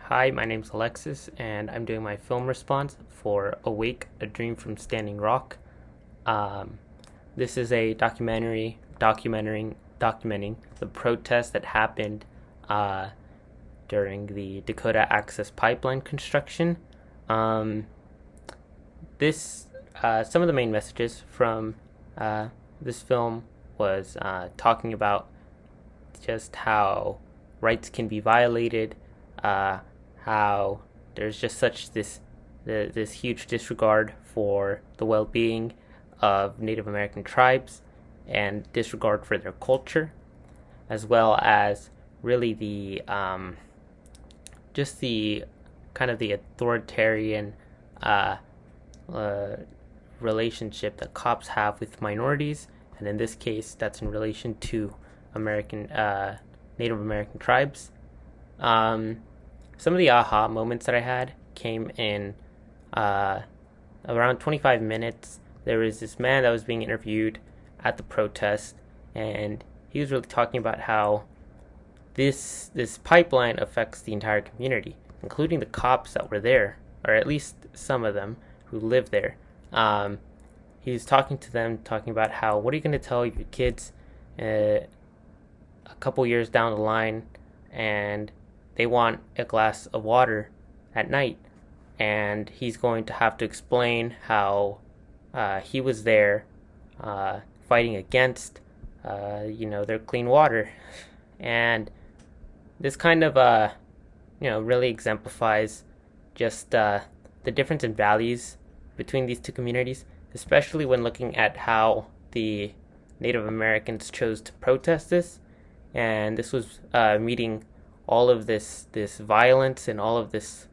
Hi, my name's Alexis, and I'm doing my film response for Awake, A Dream from Standing Rock. Um, this is a documentary documenting the protest that happened uh, during the Dakota Access Pipeline construction. Um, this Some of the main messages from this film was talking about just how rights can be violated, uh, how there's just this huge disregard for the well-being of Native American tribes and disregard for their culture, as well as really the just the kind of the authoritarian uh, uh, relationship that cops have with minorities, and in this case, that's in relation to American Native American tribes. Um, some of the aha moments that I had came in uh, around 25 minutes. There was this man that was being interviewed at the protest, and he was really talking about how this pipeline affects the entire community, including the cops that were there, or at least some of them who live there. He was talking to them, talking about how, what are you going to tell your kids a couple years down the line, and they want a glass of water at night, and he's going to have to explain how he was there fighting against their clean water. And this kind of really exemplifies just the difference in values between these two communities, especially when looking at how the Native Americans chose to protest this. And this was meeting all of this violence and all of this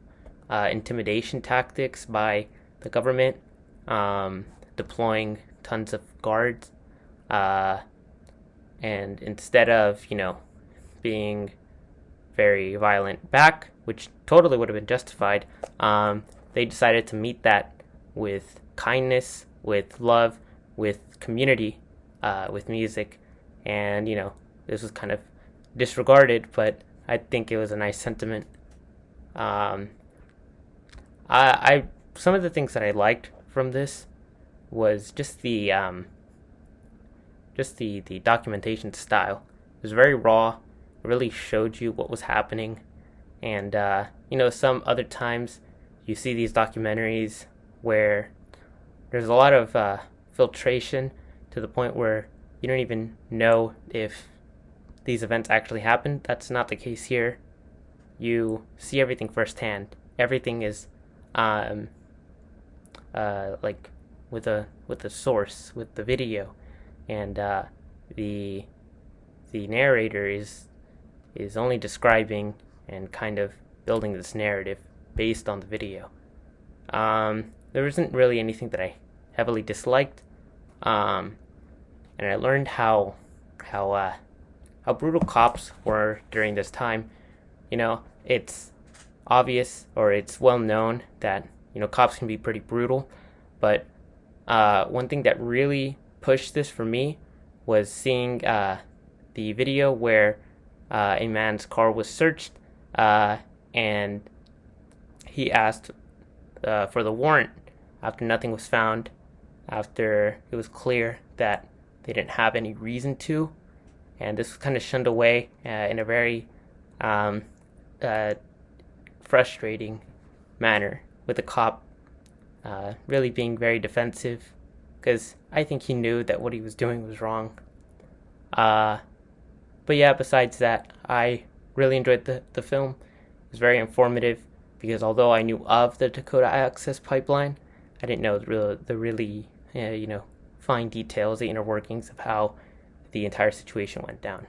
intimidation tactics by the government, deploying tons of guards, and instead of being very violent back, which totally would have been justified, they decided to meet that with kindness, with love, with community, with music, and this was kind of disregarded, but I think it was a nice sentiment. I Some of the things that I liked from this was just the documentation style. It was very raw. It really showed you what was happening, and some other times you see these documentaries where there's a lot of filtration to the point where you don't even know if these events actually happened. That's not the case here. You see everything firsthand. Everything is like with a source, with the video, and the narrator is only describing and kind of building this narrative based on the video. There isn't really anything that I heavily disliked, and I learned how brutal cops were during this time. It's obvious, or it's well known, that cops can be pretty brutal, but one thing that really pushed this for me was seeing the video where a man's car was searched, and he asked for the warrant after nothing was found, after it was clear that they didn't have any reason to. And this was kind of shunned away in a very frustrating manner, with the cop really being very defensive, because I think he knew that what he was doing was wrong. But yeah, besides that, I really enjoyed the film. It was very informative, because although I knew of the Dakota Access Pipeline, I didn't know the really fine details, the inner workings of how the entire situation went down.